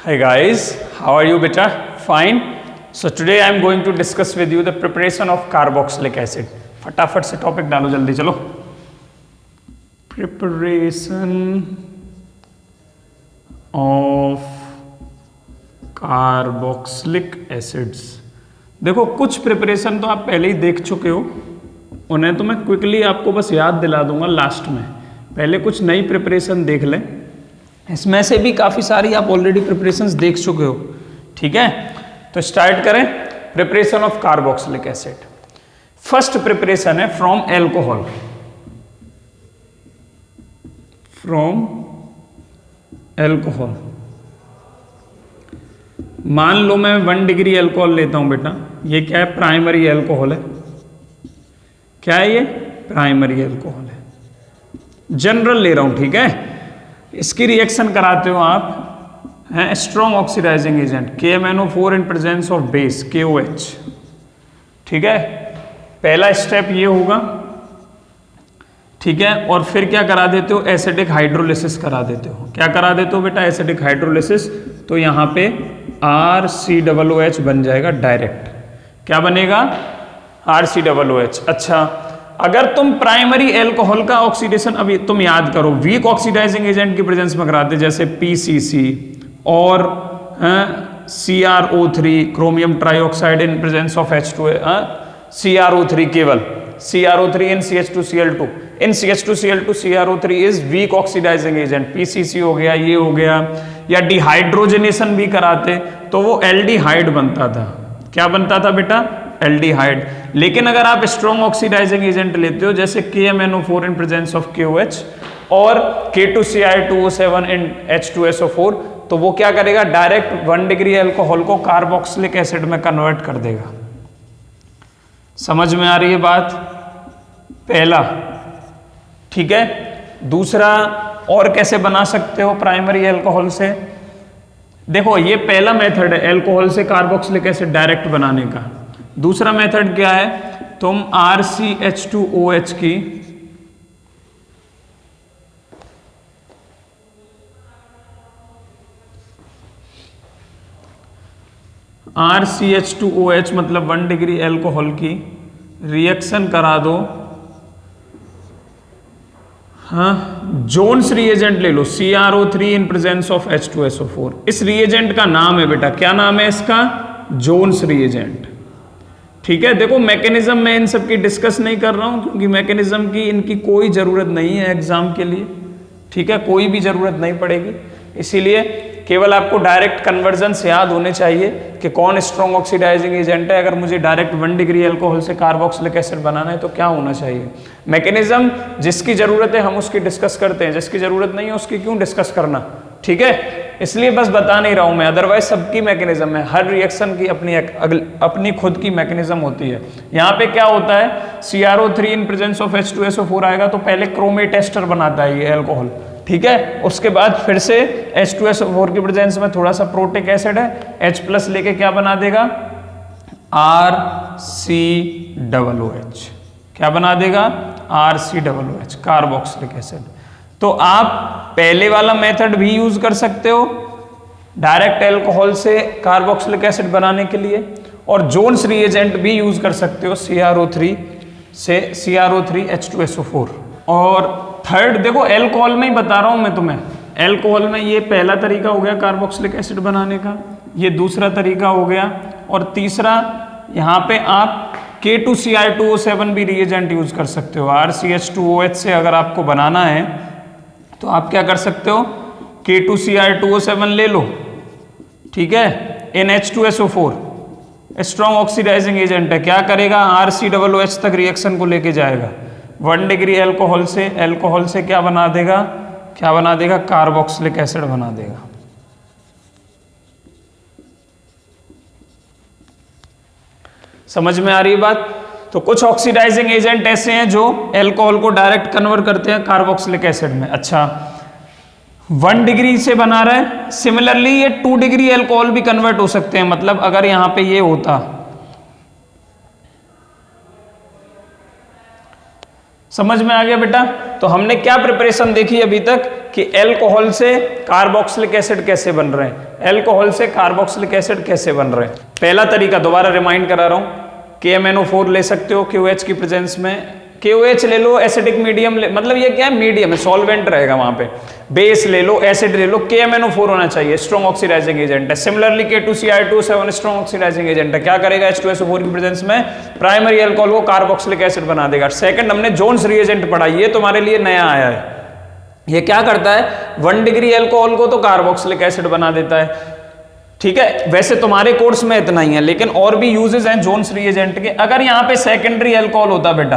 Hi guys, how are you beta? Fine. So today I am going to discuss with you the preparation of carboxylic acid. फटाफट से topic डालो जल्दी चलो. Preparation of carboxylic acids. देखो कुछ preparation तो आप पहले ही देख चुके हो, उन्हें तो मैं क्विकली आपको बस याद दिला दूंगा लास्ट में. पहले कुछ नई प्रिपरेशन देख लें. इसमें से भी काफ़ी सारी आप ऑलरेडी प्रिपरेशंस देख चुके हो. ठीक है, तो स्टार्ट करें. Preparation of carboxylic acid. First preparation है फ्रॉम एल्कोहल. From alcohol. मान लो मैं 1 डिग्री एल्कोहल लेता हूं बेटा. ये क्या है? प्राइमरी एल्कोहल है. क्या है ये? प्राइमरी एल्कोहल है. जनरल ले रहा हूं. ठीक है, इसकी रिएक्शन कराते हो आप हैं strong oxidising agent KMnO4 in presence of base KOH. ठीक है, पहला स्टेप ये होगा. ठीक है, और फिर क्या करा देते हो? एसिडिक हाइड्रोलिसिस करा देते हो. क्या करा देते हो बेटा? Acidic hydrolysis. तो यहाँ पे RCOOH बन जाएगा डायरेक्ट. क्या बनेगा? RCOOH. अच्छा, अगर तुम प्राइमरी एल्कोहल का ऑक्सीडेशन अभी तुम याद करो, वीक ऑक्सीडाइजिंग एजेंट की प्रेजेंस में कराते जैसे PCC और CrO3 chromium trioxide in presence of H2 CrO3 केवल CrO3 in CH2Cl2 in CH2Cl2 CrO3 is weak oxidising agent. PCC हो गया, ये हो गया. या डिहाइड्रोजनेशन भी कराते तो वो एल्डिहाइड बनता था. क्या बनता था बेटा? एल्डिहाइड. लेकिन अगर आप स्ट्रॉन्ग ऑक्सीडाइजिंग एजेंट लेते हो जैसे KMnO4 in presence of KOH और K2Cl2O7 इन H2SO4, तो वो क्या करेगा? डायरेक्ट 1 डिग्री एल्कोहल को कार्बोक्सिलिक एसिड में कन्वर्ट कर देगा. समझ में आ रही है बात? पहला. ठीक है, दूसरा और कैसे बना सकते हो प्राइमरी एल्कोहल से? देखो ये पहला मेथड है एल्कोहल से कार्बोक्सिलिक एसिड डायरेक्ट बनाने का. दूसरा मेथड क्या है? तुम RCH2OH की RCH2OH मतलब 1 डिग्री एल्कोहल की रिएक्शन करा दो. हाँ, जोन्स रिएजेंट ले लो CrO3 in presence of H2SO4. इस रिएजेंट का नाम है बेटा, क्या नाम है इसका? Jones reagent. ठीक है, देखो मैकेनिज्म मैं इन सब की डिस्कस नहीं कर रहा हूं क्योंकि मैकेनिज्म की इनकी कोई जरूरत नहीं है एग्जाम के लिए. ठीक है, कोई भी जरूरत नहीं पड़ेगी. इसीलिए केवल आपको डायरेक्ट कन्वर्जन्स याद होने चाहिए कि कौन स्ट्रॉन्ग ऑक्सीडाइजिंग एजेंट है. अगर मुझे डायरेक्ट 1 डिग्री एल्कोहल से कार्बोक्सिलिक एसिड बनाना है तो क्या होना चाहिए? मैकेनिज्म जिसकी जरूरत है हम उसकी डिस्कस करते हैं, जिसकी जरूरत नहीं है उसकी क्यों डिस्कस करना. ठीक है, इसलिए बस बता नहीं रहा हूं मैं, अदरवाइज सबकी मैकेनिज्म है. हर रिएक्शन की अपनी खुद की मैकेनिज्म होती है. यहाँ पे क्या होता है? CrO3 in presence of H2SO4 आएगा तो पहले क्रोमेट एस्टर बनाता है ये एल्कोहल. ठीक है, उसके बाद फिर से H2SO4 की प्रेजेंस में थोड़ा सा प्रोटिक एसिड है, H+ लेके क्या बना देगा? RCOOH. क्या बना देगा? RCOOH carboxylic acid. तो आप पहले वाला मेथड भी यूज कर सकते हो डायरेक्ट एल्कोहल से कार्बोक्सिलिक एसिड बनाने के लिए, और जोन्स रिएजेंट भी यूज कर सकते हो CrO3 से CrO3H2SO4. और थर्ड देखो एल्कोहल में ही बता रहा हूं मैं तुम्हें. एल्कोहल में ये पहला तरीका हो गया कार्बोक्सिलिक एसिड बनाने का, ये दूसरा तरीका हो गया, और तीसरा यहाँ पे आप K2Cl2O7 भी रिएजेंट यूज कर सकते हो. RCH2OH से अगर आपको बनाना है तो आप क्या कर सकते हो? K2Cl2O7 ले लो. ठीक है, इन H2SO4 स्ट्रॉन्ग ऑक्सीडाइजिंग एजेंट है. क्या करेगा? RCOOH तक रिएक्शन को लेके जाएगा. 1 डिग्री एल्कोहल से क्या बना देगा? क्या बना देगा? कार्बोक्सिलिक एसिड बना देगा. समझ में आ रही है बात? तो कुछ ऑक्सीडाइजिंग एजेंट ऐसे हैं जो एल्कोहल को डायरेक्ट कन्वर्ट करते हैं कार्बोक्सिलिक एसिड में. अच्छा, 1 डिग्री से बना रहा है. सिमिलरली ये 2 डिग्री एल्कोहल भी कन्वर्ट हो सकते हैं. मतलब अगर यहां पे ये होता, समझ में आ गया बेटा? तो हमने क्या प्रिपरेशन देखी अभी तक कि एल्कोहल से कार्बोक्सिलिक एसिड कैसे बन रहे हैं, एल्कोहल से कार्बोक्सिलिक एसिड कैसे बन रहे हैं। पहला तरीका दोबारा रिमाइंड करा रहा हूं, KMnO4 ले सकते हो KOH की प्रेजेंस में, KOH ले लो, एसिडिक मीडियम मतलब ये क्या है, मीडियम है, सॉल्वेंट रहेगा वहां पे, बेस ले लो, एसिड ले लो, KMnO4 होना चाहिए, स्ट्रॉन्ग ऑक्सीडाइजिंग एजेंट है। Similarly K2Cl2O7 strong oxidising agent है, क्या करेगा H2SO4 की प्रेजेंस में प्राइमरी अल्कोहल को कार्बोक्सिलिक एसिड बना देगा। सेकंड हमने जोन्स रिएजेंट पढ़ा, ये तुम्हारे लिए नया आया है। ये क्या करता है, 1 डिग्री अल्कोहल को तो कार्बोक्सिलिक एसिड बना देता है, ठीक है। वैसे तुम्हारे कोर्स में इतना ही है, लेकिन और भी यूजेस हैं जोन्स रिएजेंट के। अगर यहाँ पे सेकेंडरी अल्कोहल होता बेटा,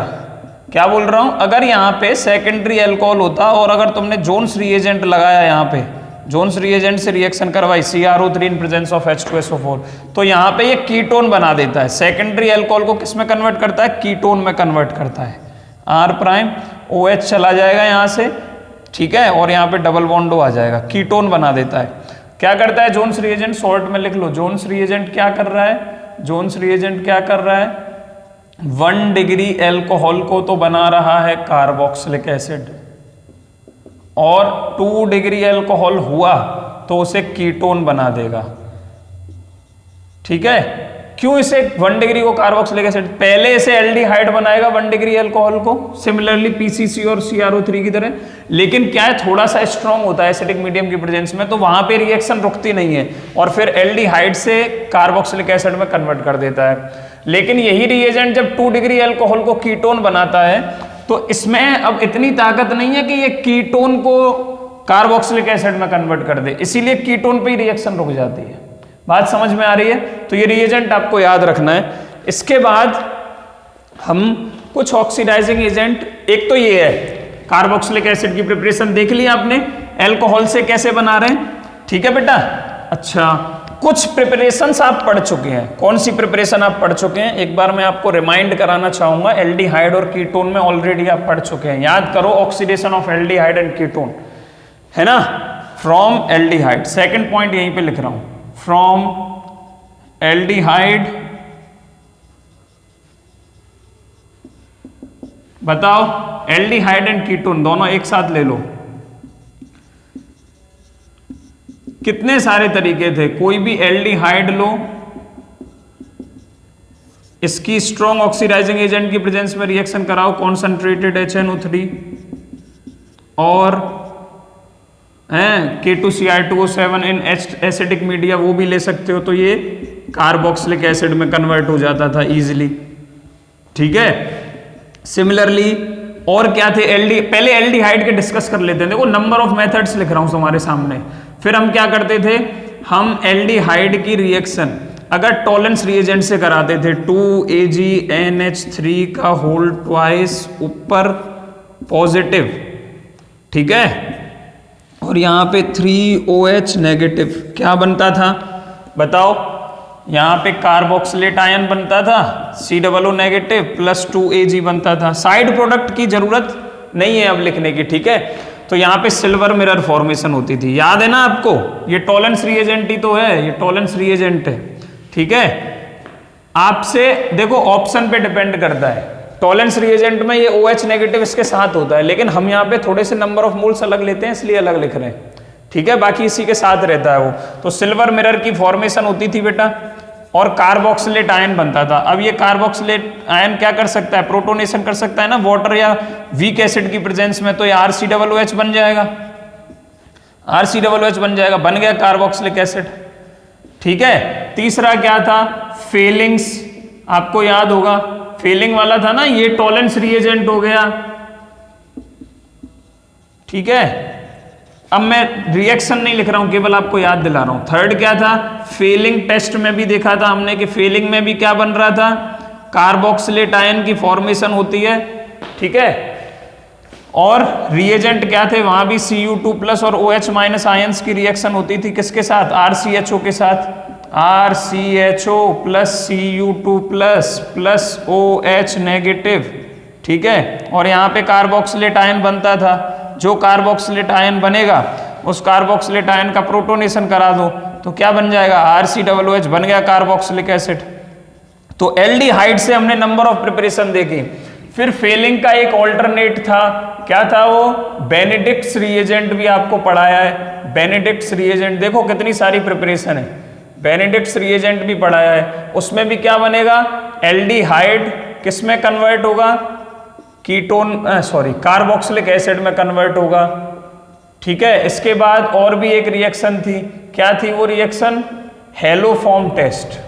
क्या बोल रहा हूं, अगर यहाँ पे सेकेंडरी अल्कोहल होता और अगर तुमने जोन्स रिएजेंट लगाया यहाँ पे, जोन्स रिएजेंट से रिएक्शन करवाई CrO3 in presence of H2SO4, तो यहाँ पे ये कीटोन बना देता है। सेकेंडरी अल्कोहल को किस में कन्वर्ट करता है, कीटोन में कन्वर्ट करता है। R' OH चला जाएगा यहाँ से, ठीक है, और यहाँ पे डबल बॉन्ड आ जाएगा, कीटोन बना देता है। क्या करता है जोन्स रिएजेंट, शॉर्ट में लिख लो, जोन्स रिएजेंट क्या कर रहा है, जोन्स रिएजेंट क्या कर रहा है, 1 डिग्री एल्कोहल को तो बना रहा है कार्बोक्सिलिक एसिड, और 2 डिग्री एल्कोहल हुआ तो उसे कीटोन बना देगा, ठीक है। क्यों इसे 1 डिग्री को कार्बोक्सिलिक एसिड, पहले इसे एल्डिहाइड बनाएगा 1 डिग्री अल्कोहल को, सिमिलरली PCC और CrO3 की तरह, लेकिन क्या है थोड़ा सा स्ट्रॉन्ग होता है एसिडिक मीडियम की प्रेजेंस में, तो वहां पे रिएक्शन रुकती नहीं है और फिर एल्डिहाइड से कार्बोक्सिलिक एसिड में कन्वर्ट कर देता है। लेकिन यही रिएजेंट जब 2 डिग्री अल्कोहल को कीटोन बनाता है तो इसमें अब इतनी ताकत नहीं है कि ये कीटोन को कार्बोक्सिलिक एसिड में कन्वर्ट कर दे, इसीलिए कीटोन पे ही रिएक्शन रुक जाती है। बात समझ में आ रही है, तो ये रिएजेंट आपको याद रखना है। इसके बाद हम कुछ ऑक्सीडाइजिंग एजेंट, एक तो ये है कार्बोक्सिलिक एसिड की प्रिपरेशन देख ली आपने, अल्कोहल से कैसे बना रहे हैं, ठीक है बेटा। अच्छा, कुछ प्रिपरेशंस आप पढ़ चुके हैं, कौन सी प्रिपरेशन आप पढ़ चुके हैं, एक बार मैं आपको रिमाइंड कराना चाहूंगा। एल्डिहाइड और कीटोन में ऑलरेडी आप पढ़ चुके हैं, याद करो, oxidation of aldehyde and ketone, है ना, फ्रॉम एल्डिहाइड, सेकंड पॉइंट यहीं पे लिख रहा हूं, फ्रॉम एल्डिहाइड, बताओ एल्डिहाइड एंड कीटोन दोनों एक साथ ले लो, कितने सारे तरीके थे, कोई भी एल्डिहाइड लो, इसकी स्ट्रॉन्ग ऑक्सीडाइजिंग एजेंट की प्रेजेंस में रिएक्शन कराओ, कॉन्सेंट्रेटेड HNO3 और K2Cl2O7 इन एसिडिक मीडिया, वो भी ले सकते हो, तो ये कार्बोक्सिलिक एसिड में कन्वर्ट हो जाता था इजीली, ठीक है। सिमिलरली और क्या थे, पहले एल्डिहाइड के डिस्कस कर लेते हैं, देखो नंबर ऑफ मेथड्स लिख रहा हूं तुम्हारे सामने। फिर हम क्या करते थे, हम एल्डिहाइड की रिएक्शन अगर टॉलेंस रिएजेंट से कराते थे, 2AgNH3 का होल ट्वाइस ऊपर पॉजिटिव, ठीक है, और यहां पे 3OH नेगेटिव, क्या बनता था बताओ, यहां पे कार्बोक्सिलेट आयन बनता था COO नेगेटिव प्लस 2Ag बनता था। साइड प्रोडक्ट की जरूरत नहीं है अब लिखने की, ठीक है। तो यहां पे सिल्वर मिरर फॉर्मेशन होती थी, याद है ना आपको, ये टॉलेंस रिएजेंट ही तो है, ये टॉलेंस रिएजेंट है, ठीक है। आपसे देखो ऑप्शन पे डिपेंड करता है, टॉलेंस रिएजेंट में ये OH नेगेटिव इसके साथ होता है, लेकिन हम यहाँ पे थोड़े से नंबर ऑफ मोल्स अलग लेते हैं इसलिए अलग लिख रहे हैं, ठीक है, बाकी इसी के साथ रहता है वो। तो सिल्वर मिरर की फॉर्मेशन होती थी बेटा, और कार्बोक्सिलेट आयन बनता था। अब ये कार्बोक्सिलेट आयन क्या कर सकता है, प्रोटोनेशन कर सकता है ना वाटर या वीक एसिड की प्रेजेंस में, तो ये RCOOH बन जाएगा, RCOOH बन जाएगा, बन गया कार्बोक्सिलिक एसिड, ठीक है। तीसरा क्या था, फेलिंग्स, आपको याद होगा फेलिंग वाला था ना, ये टॉलेंस रिएजेंट हो गया, ठीक है। अब मैं रिएक्शन नहीं लिख रहा हूं, केवल आपको याद दिला रहा हूं। थर्ड क्या था, फेलिंग टेस्ट में भी देखा था हमने कि फेलिंग में भी क्या बन रहा था, कार्बोक्सिलेट आयन की फॉर्मेशन होती है, ठीक है। और रिएजेंट क्या थे, वहां भी Cu2+ और OH- आयंस की रिएक्शन होती थी, किसके साथ, RCHO के साथ, RCHO plus Cu2+ plus OH negative, ठीक है। और यहाँ पे कार्बोक्सिलेट आयन बनता था, जो कार्बोक्सिलेट आयन बनेगा उस कार्बोक्सिलेट आयन का प्रोटोनेशन करा दो तो क्या बन जाएगा, RCOOH बन गया कार्बोक्सिलिक एसिड। तो एल्डिहाइड से हमने नंबर ऑफ प्रिपरेशन देखी, फिर फेलिंग का एक ऑल्टरनेट था, क्या था वो? बेनेडिक्ट्स रिएजेंट भी आपको पढ़ाया है। बेनेडिक्ट्स रिएजेंट देखो कितनी सारी प्रिपरेशन है। बेनेडिक्ट्स रिएजेंट भी पढ़ाया है, उसमें भी क्या बनेगा? एल्डिहाइड किस में कन्वर्ट होगा? कीटोन कार्बोक्सिलिक एसिड में कन्वर्ट होगा। ठीक है, इसके बाद और भी एक रिएक्शन थी, क्या थी वो reaction? Haloform test,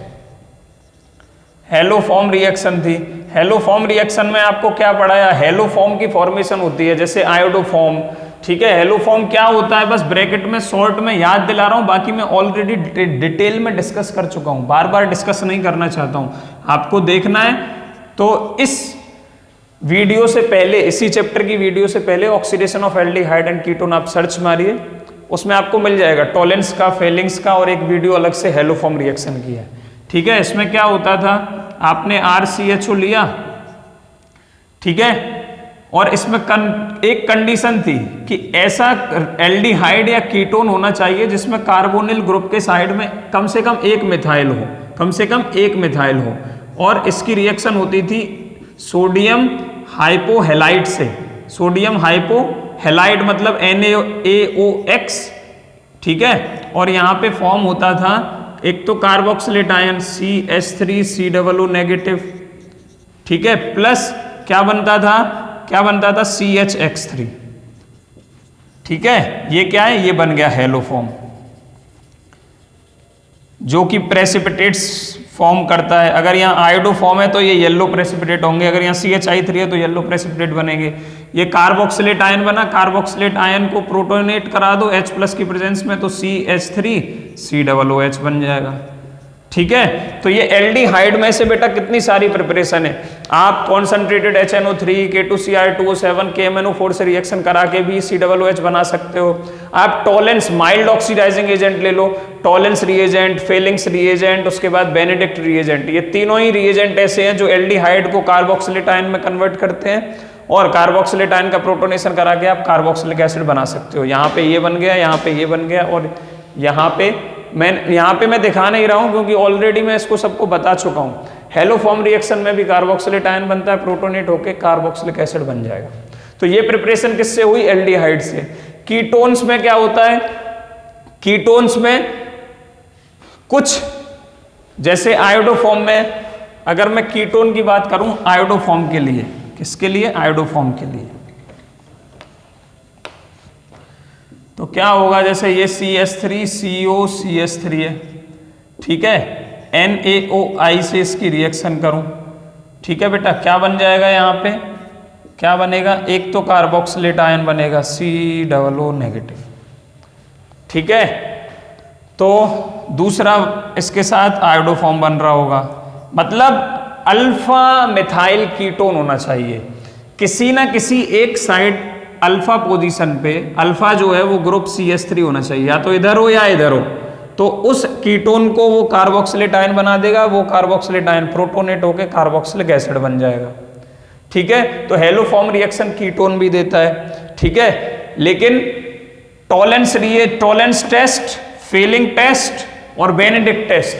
haloform reaction थी। हेलोफॉर्म रिएक्शन में आपको क्या पढ़ाया? हेलोफॉर्म की फॉर्मेशन होती है जैसे आयोडोफॉर्म। ठीक है, हेलोफॉर्म क्या होता है? बस ब्रैकेट में शॉर्ट में याद दिला रहा हूं, बाकी मैं ऑलरेडी डिटेल में डिस्कस कर चुका हूं, बार बार डिस्कस नहीं करना चाहता हूं। आपको देखना है तो इस वीडियो से पहले, इसी चैप्टर की वीडियो से पहले oxidation of aldehyde and ketone आप सर्च मारिए, उसमें आपको मिल जाएगा टॉलेंस का, फेलिंग्स का, और एक वीडियो अलग से हेलोफॉर्म रिएक्शन की है। ठीक है, इसमें क्या होता था? आपने RCHO लिया, ठीक है, और इसमें एक कंडीशन थी कि ऐसा एल्डिहाइड या कीटोन होना चाहिए जिसमें कार्बोनिल ग्रुप के साइड में कम से कम एक मिथाइल हो, कम से कम एक मिथाइल हो, और इसकी रिएक्शन होती थी सोडियम हाइपोहेलाइड से। सोडियम हाइपोहेलाइड मतलब NaOX, ठीक है, और यहाँ पे फॉर्म होता था एक तो कार्बोक्सिलेट आयन CH3COO नेगेटिव, ठीक है, प्लस क्या बनता था? क्या बनता था? CHX3, ठीक है, ये क्या है? ये बन गया हेलोफॉर्म, जो कि प्रेसिपिटेट्स फॉर्म करता है। अगर यहाँ आयोडो फॉर्म है तो ये येलो प्रेसिपिटेट होंगे, अगर यहाँ CHI3 है तो येलो प्रेसिपिटेट बनेंगे। ये कार्बोक्सिलेट आयन बना, कार्बोक्सिलेट आयन को प्रोटोनेट करा दो H+ की प्रेजेंस में तो CH3COOH बन जाएगा। ठीक है, तो ये एल्डिहाइड में से बेटा कितनी सारी प्रिपरेशन है। आप कॉन्सेंट्रेटेड HNO3 K2Cr2O7 KMNO4 से रिएक्शन करा के भी COOH बना सकते हो। आप टॉलेंस माइल्ड ऑक्सीडाइजिंग एजेंट ले लो, टॉलेंस रिएजेंट, फेलिंग्स रिएजेंट, उसके बाद बेनेडिक्ट रिएजेंट, ये तीनों ही रिएजेंट ऐसे हैं जो एल्डिहाइड को कार्बोक्सिलेट आयन में कन्वर्ट करते हैं, और कार्बोक्सिलेट आयन का प्रोटोनेशन करा के आप कार्बोक्सिलिक एसिड बना सकते हो। यहाँ पे ये बन गया, यहाँ पे ये बन गया, और यहाँ पे मैं दिखा नहीं रहा हूँ क्योंकि ऑलरेडी मैं इसको सबको बता चुका हूँ। हेलोफॉर्म रिएक्शन में भी कार्बोक्सिलेट आयन बनता है, प्रोटोनेट होकर कार्बोक्सिलिक एसिड बन जाएगा। तो ये प्रिपरेशन किससे हुई? एल्डिहाइड से। कीटोन्स में क्या होता है? कीटोन्स में कुछ जैसे आयोडोफॉर्म में, अगर मैं कीटोन की बात करूं आयोडोफॉर्म के लिए, किसके लिए? आयोडोफॉर्म के लिए, तो क्या होगा? जैसे ये CH3COCH3 है, ठीक है, NaOI से इसकी रिएक्शन करूं, ठीक है बेटा, क्या बन जाएगा? यहाँ पे क्या बनेगा? एक तो कार्बोक्सिलेट आयन बनेगा COO नेगेटिव, ठीक है, तो दूसरा इसके साथ आयोडोफॉर्म बन रहा होगा। मतलब अल्फा मिथाइल कीटोन होना चाहिए, किसी ना किसी एक साइड अल्फा पोजीशन पे, अल्फा जो है वो ग्रुप CH3 होना चाहिए, या तो इधर हो या इधर हो, तो उस कीटोन को वो कार्बोक्सिलेट आयन बना देगा, वो कार्बोक्सिलेट आयन प्रोटोनेट होकर कार्बोक्सिलिक एसिड बन जाएगा। ठीक है, तो हेलोफॉर्म रिएक्शन कीटोन भी देता है, ठीक है, लेकिन टॉलेंस टेस्ट, फेलिंग टेस्ट और बेनेडिक्ट टेस्ट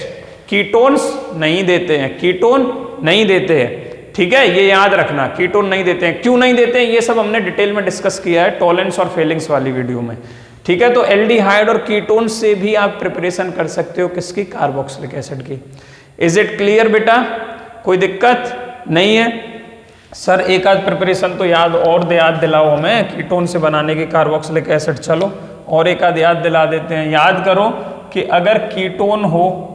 कीटोन्स नहीं देते हैं, कीटोन नहीं देते हैं। ठीक है, ये याद रखना, कीटोन नहीं देते हैं। क्यों नहीं देते हैं ये सब हमने डिटेल में डिस्कस किया है टॉलेंस और फेलिंग्स वाली वीडियो में। ठीक है, तो एल्डिहाइड और कीटोन से भी आप प्रिपरेशन कर सकते हो, किसकी? कार्बोक्सिलिक एसिड की। इज इट क्लियर बेटा? कोई दिक्कत नहीं है? सर एक आध प्रिपरेशन तो याद दिलाओ हमें कीटोन से बनाने की कार्बोक्सिलिक एसिड। चलो और एक आध याद दिला देते हैं। याद करो कि अगर कीटोन हो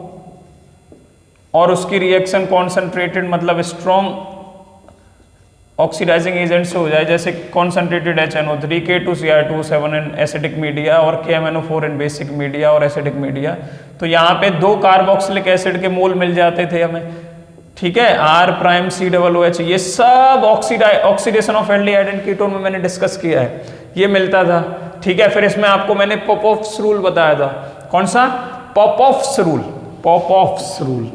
और उसकी रिएक्शन कॉन्सेंट्रेटेड मतलब स्ट्रॉन्ग ऑक्सीडाइजिंग एजेंट से हो जाए, जैसे concentrated HNO3 K2Cr2O7 in acidic media और KMNO4 इन बेसिक मीडिया और एसिडिक मीडिया, तो यहाँ पे 2 कार्बोक्सिलिक एसिड के मोल मिल जाते थे हमें। ठीक है, R'COOH, ये सब oxidation of aldehyde and ketone में मैंने डिस्कस किया है, ये मिलता था। ठीक है, फिर इसमें आपको मैंने पॉपऑफ्स रूल बताया था। कौन सा? पॉपऑफ्स रूल। पॉपऑफ्स रूल,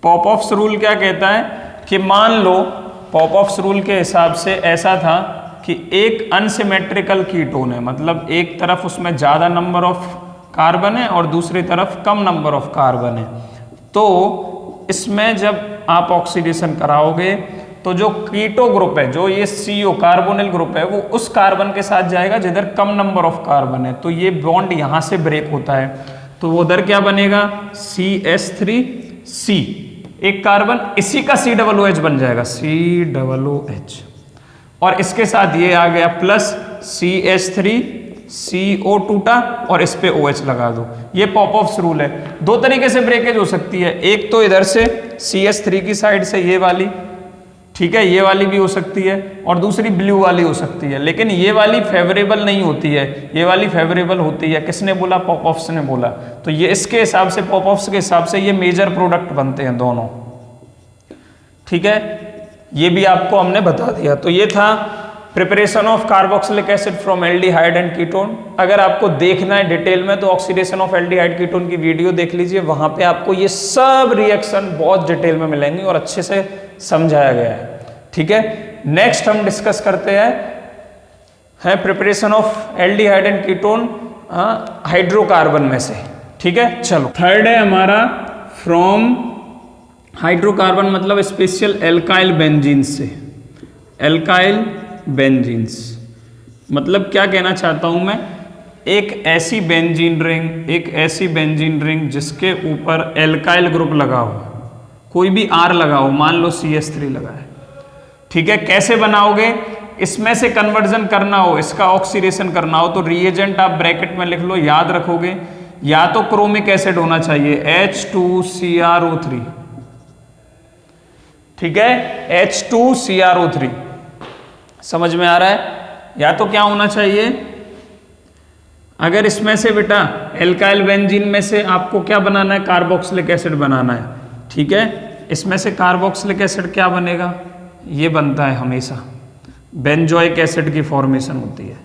पॉपऑफ्स रूल क्या कहता है कि मान लो पॉपऑफ्स रूल के हिसाब से ऐसा था कि एक अनसिमेट्रिकल कीटोन है, मतलब एक तरफ उसमें ज्यादा नंबर ऑफ कार्बन है और दूसरी तरफ कम नंबर ऑफ कार्बन है, तो इसमें जब आप ऑक्सीडेशन कराओगे तो जो कीटो ग्रुप है, जो ये CO कार्बोनिल ग्रुप है, वो उस कार्बन के साथ जाएगा जिधर कम नंबर ऑफ कार्बन है, तो ये बॉन्ड यहां से ब्रेक होता है, तो वो उधर क्या बनेगा CH3C, एक कार्बन, इसी का COOH बन जाएगा COOH, और इसके साथ ये आ गया प्लस CH3CO2 और इस पे OH लगा दो। ये पॉपऑफ्स रूल है। दो तरीके से ब्रेकेज हो सकती है, एक तो इधर से CH3 की साइड से ये वाली, ठीक है, ये वाली भी हो सकती है, और दूसरी ब्लू वाली हो सकती है, लेकिन ये वाली फेवरेबल नहीं होती है, ये वाली फेवरेबल होती है। किसने बोला? पॉपऑफ्स ने बोला। तो ये इसके हिसाब से, पॉपऑफ्स के हिसाब से ये मेजर प्रोडक्ट बनते हैं दोनों, ठीक है, ये भी आपको हमने बता दिया। तो ये था preparation of carboxylic acid from aldehyde and ketone. अगर आपको देखना है डिटेल में तो ऑक्सीडेशन ऑफ एल्डिहाइड कीटोन की वीडियो देख लीजिए, वहां पे आपको ये सब रिएक्शन बहुत डिटेल में मिलेंगे और अच्छे से समझाया गया है, ठीक है। नेक्स्ट हम डिस्कस करते हैं preparation of aldehyde and ketone hydrocarbon में से, ठीक है। चलो, थर्ड है हमारा फ्रॉम हाइड्रोकार्बन, मतलब स्पेशल एल्काइल बेंजीन्स से। एल्काइल बेंजीन्स मतलब क्या कहना चाहता हूं मैं, एक ऐसी बेंजीन रिंग जिसके ऊपर एल्काइल ग्रुप लगा हो, कोई भी R लगा हो, मान लो CH3 लगा है, ठीक है। कैसे बनाओगे? इसमें से कन्वर्जन करना हो, इसका ऑक्सीडेशन करना हो, तो रिएजेंट आप ब्रैकेट में लिख लो, याद रखोगे। या तो क्रोमिक एसिड होना चाहिए H2CrO3, ठीक है, H2CrO3, समझ में आ रहा है? या तो क्या होना चाहिए, अगर इसमें से बेटा एल्काइल बेंजीन में से आपको क्या बनाना है, कार्बोक्सिलिक एसिड बनाना है, ठीक है। इसमें से कार्बोक्सिलिक एसिड क्या बनेगा, ये बनता है हमेशा, बेंजोइक एसिड की फॉर्मेशन होती है,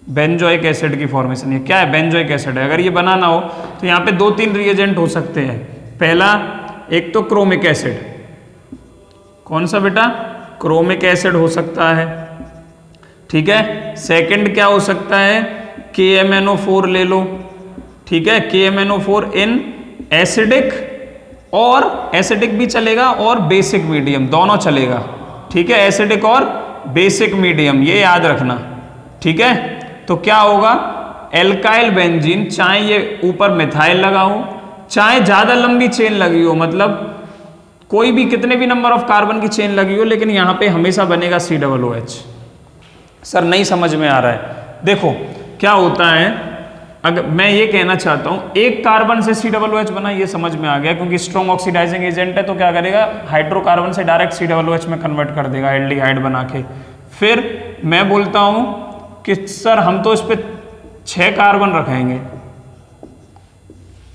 बेंजोइक एसिड की फॉर्मेशन। ये क्या है? बेंजोइक एसिड है। अगर ये बनाना हो तो यहाँ पे 2-3 रिएजेंट हो सकते हैं। पहला, एक तो क्रोमिक एसिड, कौन सा बेटा? क्रोमिक एसिड हो सकता है, ठीक है। सेकंड क्या हो सकता है? KMnO4 ले लो, ठीक है, KMnO4 इन एसिडिक, और एसिडिक भी चलेगा और बेसिक मीडियम, दोनों चलेगा, ठीक है, एसिडिक और बेसिक मीडियम, ये याद रखना, ठीक है। तो क्या होगा, एल्काइल बेंजीन, चाहे ये ऊपर मिथाइल लगा हो, चाहे ज्यादा लंबी चेन लगी हो, मतलब कोई भी कितने भी नंबर ऑफ कार्बन की चेन लगी हो, लेकिन यहां पे हमेशा बनेगा COOH। सर नहीं समझ में आ रहा है, देखो क्या होता है, अगर मैं ये कहना चाहता हूं, एक कार्बन से COOH बना, ये समझ में आ गया, क्योंकि स्ट्रॉन्ग ऑक्सीडाइजिंग एजेंट है, तो क्या करेगा, हाइड्रोकार्बन से डायरेक्ट COOH में कन्वर्ट कर देगा एल्डिहाइड बना के। फिर मैं बोलता हूं कि सर हम तो इस पे 6 कार्बन रखेंगे,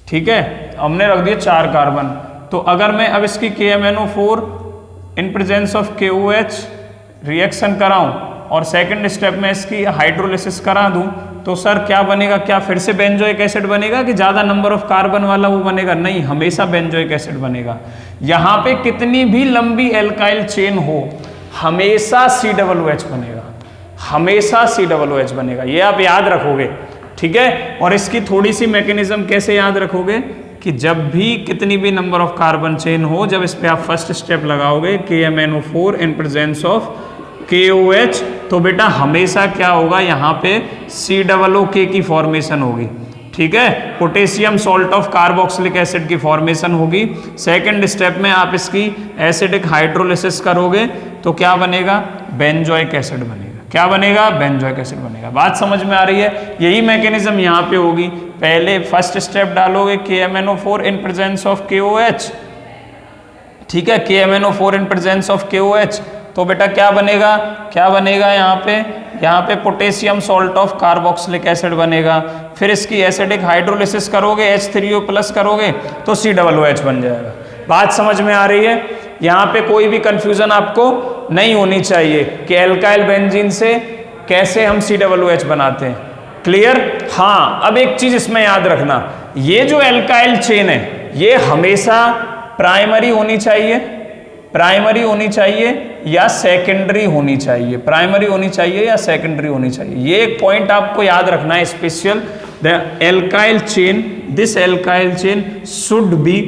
ठीक है, हमने रख दिए 4 कार्बन, तो अगर मैं अब इसकी KMnO4 in presence of KOH reaction कराऊं और सेकंड स्टेप में इसकी हाइड्रोलिसिस करा दूं, तो सर क्या बनेगा, क्या फिर से बेंजोइक एसिड बनेगा कि ज्यादा नंबर ऑफ कार्बन वाला वो बनेगा? नहीं, हमेशा बेंजोइक एसिड बनेगा। यहां पे कितनी भी लंबी एल्काइल चेन हो, हमेशा COOH बनेगा, हमेशा COOH बनेगा, ये आप याद रखोगे, ठीक है। और इसकी थोड़ी सी मैकेनिज्म कैसे याद रखोगे कि जब भी कितनी भी नंबर ऑफ कार्बन चेन हो, जब इस पे आप फर्स्ट स्टेप लगाओगे KMnO4 in presence of KOH, तो बेटा हमेशा क्या होगा, यहाँ पे COOK की फॉर्मेशन होगी, ठीक है, potassium salt of carboxylic acid की फॉर्मेशन होगी। सेकंड स्टेप में आप इसकी एसिडिक हाइड्रोलिसिस करोगे तो क्या बनेगा, बेंजोइक एसिड बनेगा। क्या बनेगा, बेंजोइक एसिड बनेगा। बात समझ में आ रही है? यही मैकेनिज्म यहाँ पे होगी, पहले फर्स्ट स्टेप डालोगे KMnO4 in presence of KOH, ठीक है, KMnO4 in presence of KOH, तो बेटा क्या बनेगा, क्या बनेगा यहाँ पे potassium salt of carboxylic acid बनेगा। फिर इसकी एसिडिक हाइड्रोलिसिस करोगे, H3O प्लस करोगे तो COOH बन जाएगा। बात समझ में आ रही है? यहाँ पे कोई भी कंफ्यूजन आपको नहीं होनी चाहिए कि एल्काइल बेंजीन से कैसे हम COOH बनाते हैं। क्लियर? हाँ, अब एक चीज इसमें याद रखना, ये जो एल्काइल चेन है ये हमेशा प्राइमरी होनी चाहिए, प्राइमरी होनी चाहिए या सेकेंडरी होनी चाहिए, प्राइमरी होनी चाहिए या सेकेंडरी होनी चाहिए। ये एक पॉइंट आपको याद रखना है special, the alkyl chain, this alkyl chain should be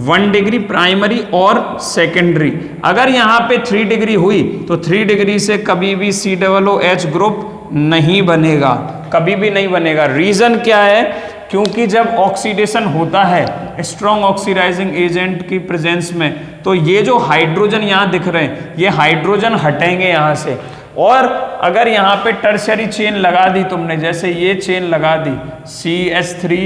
1 degree primary और सेकेंडरी। अगर यहाँ पे 3 डिग्री हुई तो 3 डिग्री से कभी भी COOH ग्रुप नहीं बनेगा, कभी भी नहीं बनेगा। रीजन क्या है? क्योंकि जब ऑक्सीडेशन होता है स्ट्रॉन्ग ऑक्सीडाइजिंग एजेंट की प्रेजेंस में, तो ये जो हाइड्रोजन यहाँ दिख रहे हैं, ये हाइड्रोजन हटेंगे यहाँ से। और अगर यहाँ पे टर्शियरी चेन लगा दी तुमने, जैसे ये चेन लगा दी CH3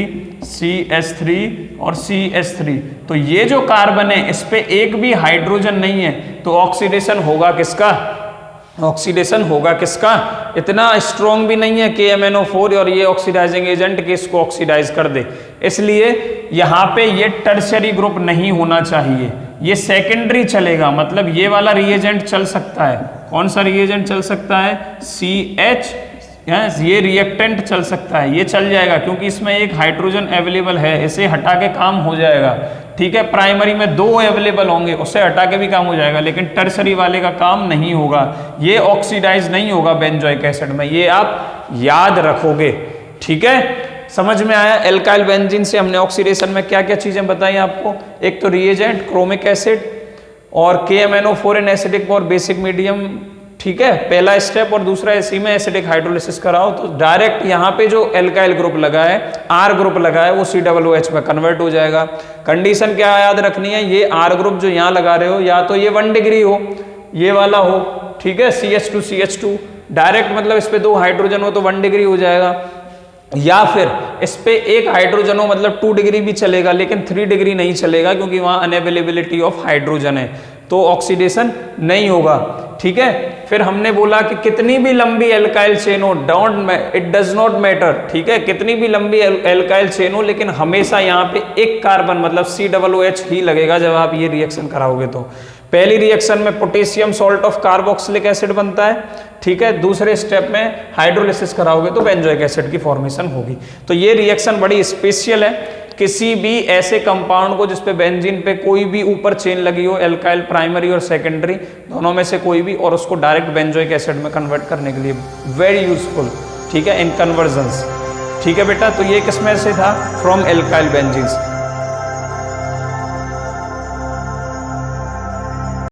CH3 और CH3, तो ये जो कार्बन है इस पे एक भी हाइड्रोजन नहीं है, तो ऑक्सीडेशन होगा किसका? ऑक्सीडेशन होगा किसका? इतना स्ट्रॉन्ग भी नहीं है KMnO4 और ये ऑक्सीडाइजिंग एजेंट कि इसको ऑक्सीडाइज कर दे, इसलिए यहाँ पे ये टर्शियरी ग्रुप नहीं होना चाहिए, ये सेकेंडरी चलेगा। मतलब ये वाला रिएजेंट चल सकता है। कौन सा रिएजेंट चल सकता है? CH, ये रिएक्टेंट चल सकता है, ये चल जाएगा क्योंकि इसमें एक हाइड्रोजन अवेलेबल है, इसे हटा के काम हो जाएगा। ठीक है, प्राइमरी में 2 अवेलेबल होंगे, उससे हटा के भी काम हो जाएगा, लेकिन टर्शरी वाले का काम नहीं होगा, ये ऑक्सीडाइज नहीं होगा बेंजोइक एसिड में, ये आप याद रखोगे। ठीक है, समझ में आया? एल्काइल बेंजीन से हमने ऑक्सीडेशन में क्या क्या चीजें बताई आपको? एक तो रिएजेंट क्रोमिक एसिड और KMnO4 इन एसिडिक और बेसिक मीडियम। ठीक है, पहला स्टेप। और दूसरा इसी में एसिडिक हाइड्रोलिसिस कराओ तो डायरेक्ट यहाँ पे जो एल्काइल ग्रुप लगा है, R ग्रुप लगा है, वो COOH में कन्वर्ट हो जाएगा। कंडीशन क्या याद रखनी है? ये R ग्रुप जो यहाँ लगा रहे हो या तो ये 1 डिग्री हो, ये वाला हो, ठीक है, CH2 CH2 डायरेक्ट, मतलब इस पे 2 हाइड्रोजन हो तो 1 डिग्री हो जाएगा, या फिर इस पे एक हाइड्रोजन हो मतलब 2 डिग्री भी चलेगा, लेकिन 3 डिग्री नहीं चलेगा क्योंकि वहां अनअवेलेबिलिटी ऑफ हाइड्रोजन है, तो ऑक्सीडेशन नहीं होगा। ठीक है, फिर हमने बोला कि कितनी भी लंबी एल्काइल चेन हो, इट डज नॉट मैटर। ठीक है, कितनी भी लंबी एल्काइल चेन हो, लेकिन हमेशा यहाँ पे एक कार्बन मतलब COOH ही लगेगा जब आप ये रिएक्शन कराओगे। तो पहली रिएक्शन में potassium salt of carboxylic acid बनता है। ठीक है, दूसरे स्टेप में हाइड्रोलिसिस कराओगे तो बेंजोइक एसिड की फॉर्मेशन होगी। तो ये रिएक्शन बड़ी स्पेशल है। किसी भी ऐसे कंपाउंड को जिसपे बेंजीन पे कोई भी ऊपर चेन लगी हो, एल्काइल प्राइमरी और सेकेंडरी दोनों में से कोई भी, और उसको डायरेक्ट बेंजोइक एसिड में कन्वर्ट करने के लिए वेरी यूजफुल। ठीक है, इन कन्वर्जन्स। ठीक है बेटा, तो ये किसमें से था? From alkyl benzenes.